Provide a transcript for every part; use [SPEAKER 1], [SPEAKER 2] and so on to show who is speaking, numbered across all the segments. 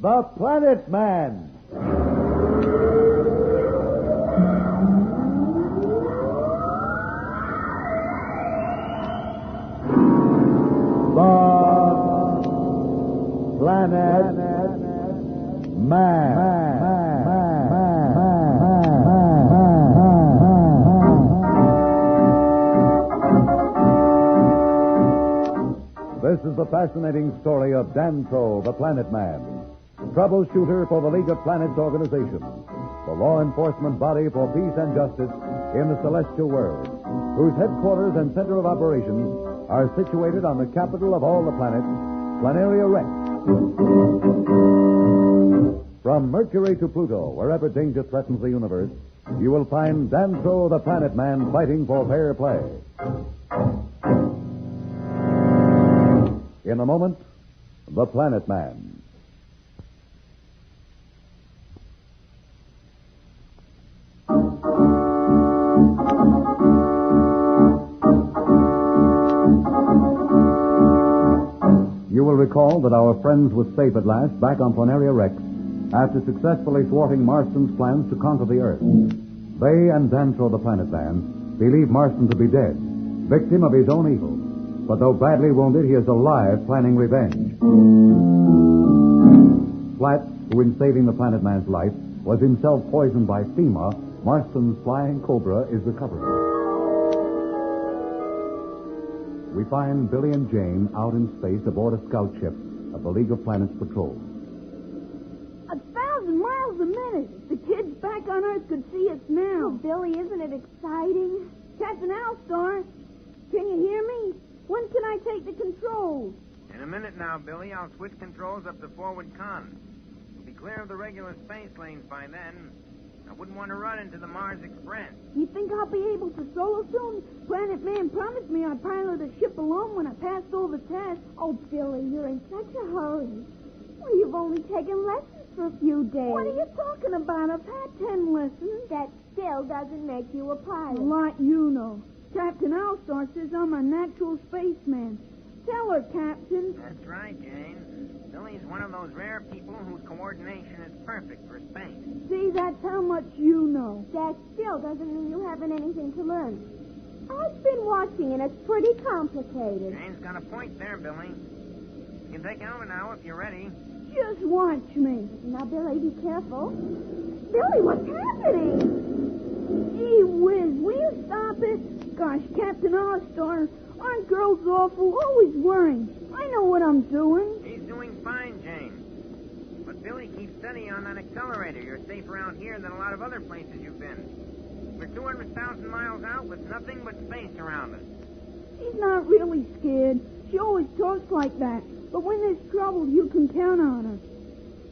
[SPEAKER 1] The Planet Man. The Planet Man. This is the fascinating story of Dantro The Planet Man, troubleshooter for the League of Planets organization, the law enforcement body for peace and justice in the celestial world, whose headquarters and center of operations are situated on the capital of all the planets, Planteria Rex. From Mercury to Pluto, wherever danger threatens the universe, you will find Dantro The Planet Man fighting for fair play. In a moment, The Planet Man. You will recall that our friends were safe at last back on Planteria Rex after successfully thwarting Marston's plans to conquer the Earth. They and Dantro The Planet Man believe Marston to be dead, victim of his own evil. But though badly wounded, he is alive, planning revenge. Slats, who in saving the Planet Man's life was himself poisoned by FEMA, Marston's flying cobra, is recovering. We find Billy and Jane out in space aboard a scout ship of the League of Planets Patrol.
[SPEAKER 2] 1,000 miles a minute. The kids back on Earth could see us now.
[SPEAKER 3] Oh, Billy, isn't it exciting?
[SPEAKER 2] Captain Alstar, can you hear me? When can I take the controls?
[SPEAKER 4] In a minute now, Billy. I'll switch controls up to forward con. We'll be clear of the regular space lanes by then. I wouldn't want to run into the Mars Express.
[SPEAKER 2] You think I'll be able to solo soon? Planet Man promised me I'd pilot a ship alone when I passed all the tests.
[SPEAKER 3] Oh, Billy, you're in such a hurry. Well, you've only taken lessons for a few days.
[SPEAKER 2] What are you talking about? I've had 10 lessons.
[SPEAKER 3] That still doesn't make you a pilot.
[SPEAKER 2] A lot you know. Captain Alstar says I'm a natural spaceman. Tell her, Captain.
[SPEAKER 4] That's right, Jane. Billy's one of those rare people whose coordination is perfect for space.
[SPEAKER 2] See, that's how much you know.
[SPEAKER 3] That still doesn't mean you haven't anything to learn. I've been watching, and it's pretty complicated.
[SPEAKER 4] Jane's got a point there, Billy. You can take over now if you're ready.
[SPEAKER 2] Just watch me.
[SPEAKER 3] Now, Billy, be careful. Billy, what's happening?
[SPEAKER 2] Gee whiz, will you stop it? Gosh, Captain Alstar, aren't girls awful? Always worrying. I know what I'm doing.
[SPEAKER 4] He's doing fine, Jane. But Billy, keep steady on that accelerator. You're safe around here than a lot of other places you've been. We're 200,000 miles out with nothing but space around us.
[SPEAKER 2] She's not really scared. She always talks like that. But when there's trouble, you can count on her.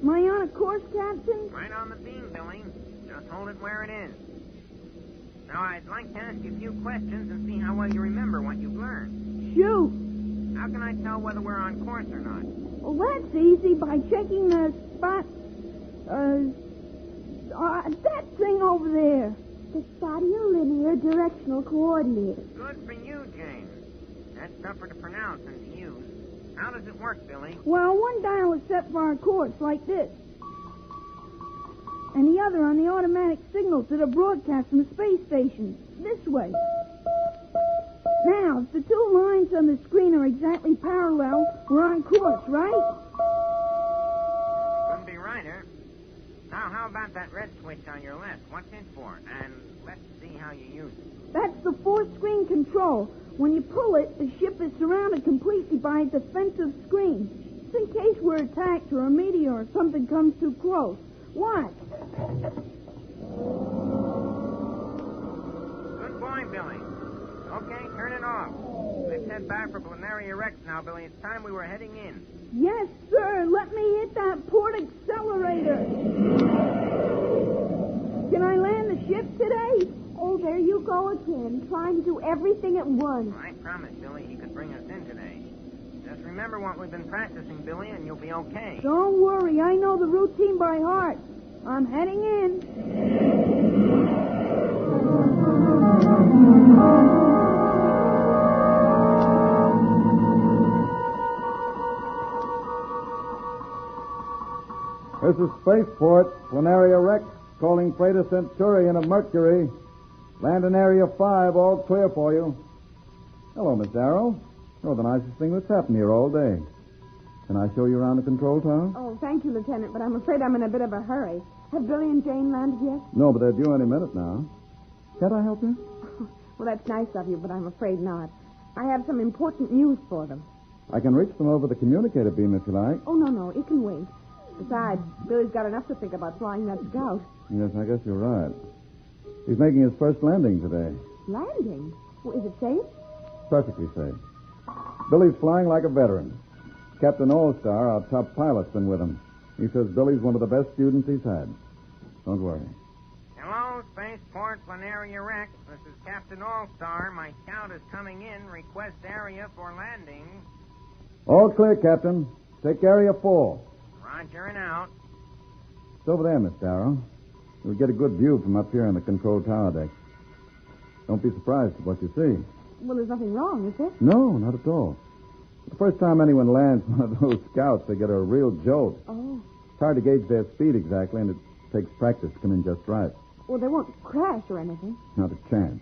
[SPEAKER 2] Am I on a course, Captain?
[SPEAKER 4] Right on the beam, Billy. Just hold it where it is. Now, I'd like to ask you a few questions and see how well you remember what you've learned.
[SPEAKER 2] Shoot.
[SPEAKER 4] How can I tell whether we're on course or not?
[SPEAKER 2] Well, that's easy by checking the spot. That thing over there.
[SPEAKER 3] The linear directional coordinator.
[SPEAKER 4] Good for you, Jane. That's tougher to pronounce than to use. How does it work, Billy?
[SPEAKER 2] Well, one dial is set for our course, like this. And the other on the automatic signals that are broadcast from the space station. This way. Now, if the two lines on the screen are exactly parallel, we're on course, right?
[SPEAKER 4] Couldn't be righter. Now, how about that red switch on your left? What's it for? And let's see how you use it.
[SPEAKER 2] That's the four-screen control. When you pull it, the ship is surrounded completely by a defensive screen. It's in case we're attacked or a meteor or something comes too close. Watch.
[SPEAKER 4] Good boy, Billy. Okay, turn it off. Let's head back for Planteria Rex now, Billy. It's time we were heading in.
[SPEAKER 2] Yes, sir. Let me hit that port accelerator. Can I land the ship today?
[SPEAKER 3] Oh, there you go again, trying to do everything at once.
[SPEAKER 4] I promised Billy he could bring us in today. Just remember what we've been practicing, Billy, and you'll be okay.
[SPEAKER 2] Don't worry. I know the routine by heart. I'm heading in.
[SPEAKER 5] This is Spaceport, Planteria Rex, calling freighter Centurion of Mercury. Land in Area 5, all clear for you. Hello, Miss Darrow. You're the nicest thing that's happened here all day. Can I show you around the control tower?
[SPEAKER 6] Oh, thank you, Lieutenant, but I'm afraid I'm in a bit of a hurry. Have Billy and Jane landed yet?
[SPEAKER 5] No, but they're due any minute now. Can't I help you?
[SPEAKER 6] Well, that's nice of you, but I'm afraid not. I have some important news for them.
[SPEAKER 5] I can reach them over the communicator beam if you like.
[SPEAKER 6] Oh, no, it can wait. Besides, Billy's got enough to think about flying that scout.
[SPEAKER 5] Yes, I guess you're right. He's making his first landing today.
[SPEAKER 6] Landing? Well, is it safe?
[SPEAKER 5] Perfectly safe. Billy's flying like a veteran. Captain All-Star, our top pilot's been with him. He says Billy's one of the best students he's had. Don't worry.
[SPEAKER 4] Hello, Spaceport Planteria Rex. This is Captain All-Star. My scout is coming in. Request area for landing.
[SPEAKER 5] All clear, Captain. Take Area 4.
[SPEAKER 4] Roger and out.
[SPEAKER 5] It's over there, Miss Darrow. You'll get a good view from up here on the control tower deck. Don't be surprised at what you see.
[SPEAKER 6] Well, there's nothing wrong, is there?
[SPEAKER 5] No, not at all. The first time anyone lands one of those scouts, they get a real jolt.
[SPEAKER 6] Oh.
[SPEAKER 5] It's hard to gauge their speed exactly, and it takes practice to come in just right.
[SPEAKER 6] Well, they won't crash or anything.
[SPEAKER 5] Not a chance.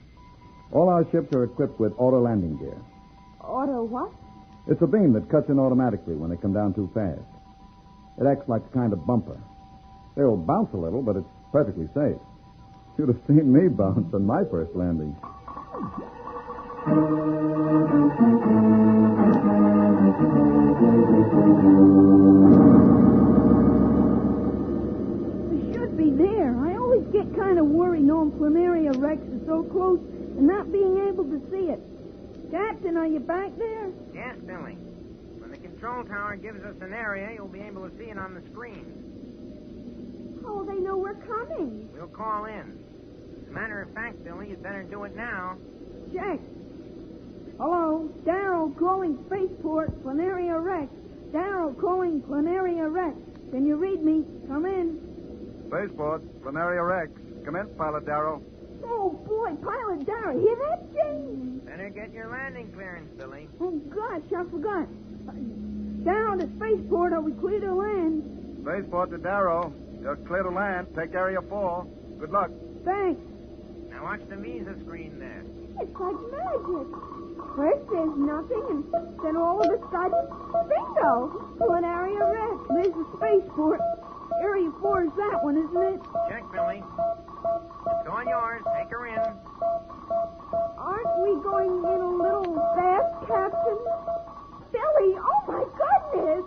[SPEAKER 5] All our ships are equipped with auto landing gear.
[SPEAKER 6] Auto what?
[SPEAKER 5] It's a beam that cuts in automatically when they come down too fast. It acts like a kind of bumper. They'll bounce a little, but it's perfectly safe. You'd have seen me bounce on my first landing.
[SPEAKER 2] It should be there. I always get kind of worried knowing Planteria Rex is so close and not being able to see it. Captain, are you back there?
[SPEAKER 4] Yes, Billy. When the control tower gives us an area, you'll be able to see it on the screen.
[SPEAKER 3] How will they know we're coming?
[SPEAKER 4] We'll call in. As a matter of fact, Billy, you'd better do it now.
[SPEAKER 2] Check. Hello, Darrow calling Spaceport, Planteria Rex. Darrow calling Planteria Rex. Can you read me? Come in.
[SPEAKER 5] Spaceport, Planteria Rex. Come in, Pilot Darrow.
[SPEAKER 2] Oh, boy, Pilot Darrow, hear that, Jane?
[SPEAKER 4] Better get your landing clearance, Billy.
[SPEAKER 2] Oh, gosh, I forgot. Darrow to Spaceport, are we clear to land?
[SPEAKER 5] Spaceport to Darrow. You're clear to land. Take Area 4. Good luck.
[SPEAKER 2] Thanks.
[SPEAKER 4] Now watch the visa screen there.
[SPEAKER 3] It's like magic. First there's nothing, and then all of a sudden, bingo! Planteria Rex.
[SPEAKER 2] There's the Spaceport. Area 4 is that one, isn't it?
[SPEAKER 4] Check, Billy. It's on yours. Take her in.
[SPEAKER 3] Aren't we going in a little fast, Captain? Billy, oh my goodness!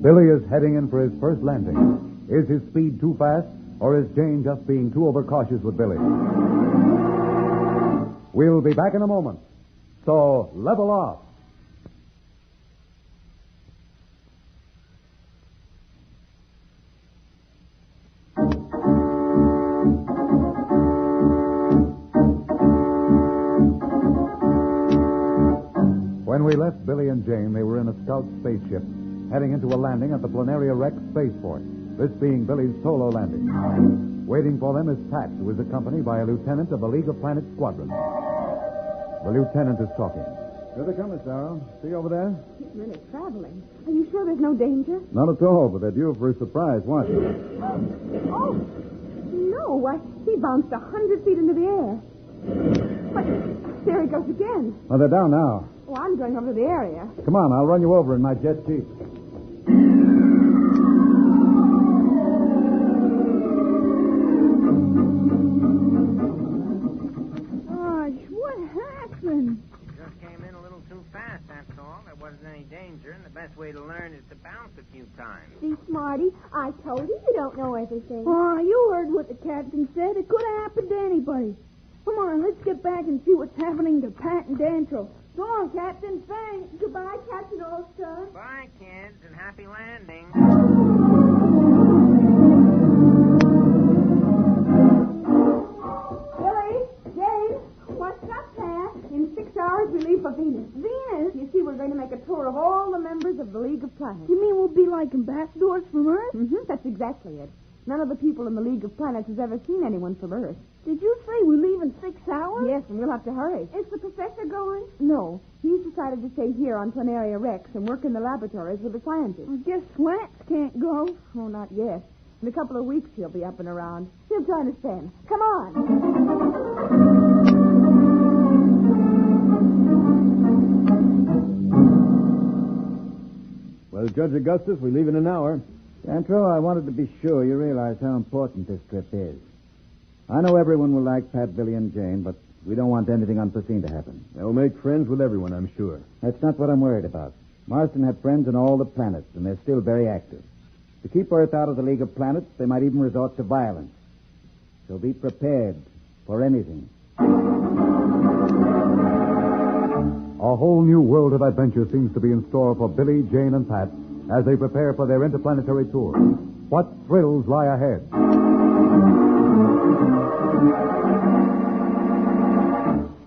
[SPEAKER 1] Billy is heading in for his first landing. Is his speed too fast, or is Jane just being too overcautious with Billy? We'll be back in a moment. So, level off. When we left Billy and Jane, they were in a scout spaceship, heading into a landing at the Planteria Rex spaceport, this being Billy's solo landing. Waiting for them is Pat, who is accompanied by a lieutenant of the League of Planets Squadron. The lieutenant is talking.
[SPEAKER 5] Here they come, Miss Darrow. See over there?
[SPEAKER 6] He's really traveling. Are you sure there's no danger?
[SPEAKER 5] Not at all, but they're due for a surprise. Watch.
[SPEAKER 6] Oh, no. Why, he bounced 100 feet into the air. But there he goes again.
[SPEAKER 5] Oh, they're down now.
[SPEAKER 6] Oh, I'm going over to the area.
[SPEAKER 5] Come on, I'll run you over in my jet jeep.
[SPEAKER 2] Gosh, what happened?
[SPEAKER 4] Just came in a little too fast, that's all. There wasn't any danger, and the best way to learn is to bounce a few times.
[SPEAKER 3] See, Smarty, I told you you don't know everything.
[SPEAKER 2] Oh, you heard what the captain said. It could have happened to anybody. Come on, let's get back and see what's happening to Pat and Dantro. So long, Captain. Thanks.
[SPEAKER 3] Goodbye, Captain All-Star.
[SPEAKER 4] Bye, kids, and happy landing.
[SPEAKER 6] Billy, Jane, what's up, Pat? In 6 hours, we leave for Venus.
[SPEAKER 2] Venus?
[SPEAKER 6] You see, we're going to make a tour of all the members of the League of Planets.
[SPEAKER 2] You mean we'll be like ambassadors from Earth?
[SPEAKER 6] That's exactly it. None of the people in the League of Planets has ever seen anyone from Earth.
[SPEAKER 2] Did you say we leave in 6 hours?
[SPEAKER 6] Yes, and we'll have to hurry.
[SPEAKER 3] Is the professor going?
[SPEAKER 6] No, he's decided to stay here on Planteria Rex and work in the laboratories with the scientists.
[SPEAKER 2] I guess Slats can't go.
[SPEAKER 6] Oh, not yet. In a couple of weeks, he'll be up and around. He'll join us then. Come on.
[SPEAKER 7] Well, Judge Augustus, we leave in an hour.
[SPEAKER 5] Dantro, I wanted to be sure you realize how important this trip is. I know everyone will like Pat, Billy, and Jane, but we don't want anything unforeseen to happen.
[SPEAKER 7] They'll make friends with everyone, I'm sure.
[SPEAKER 5] That's not what I'm worried about. Marston had friends on all the planets, and they're still very active. To keep Earth out of the League of Planets, they might even resort to violence. So be prepared for anything.
[SPEAKER 1] A whole new world of adventure seems to be in store for Billy, Jane, and Pat as they prepare for their interplanetary tour. What thrills lie ahead?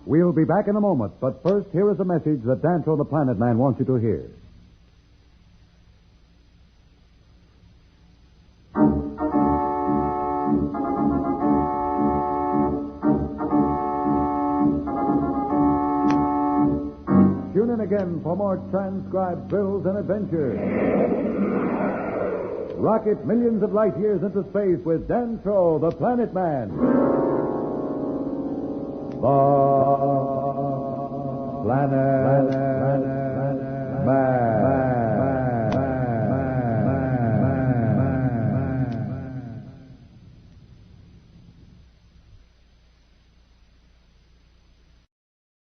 [SPEAKER 1] We'll be back in a moment, but first, here is a message that Dantro the Planet Man wants you to hear. Tune in again for more transcribed thrills and adventures. Rocket millions of light years into space with Dantro the Planet Man. The Planet Man.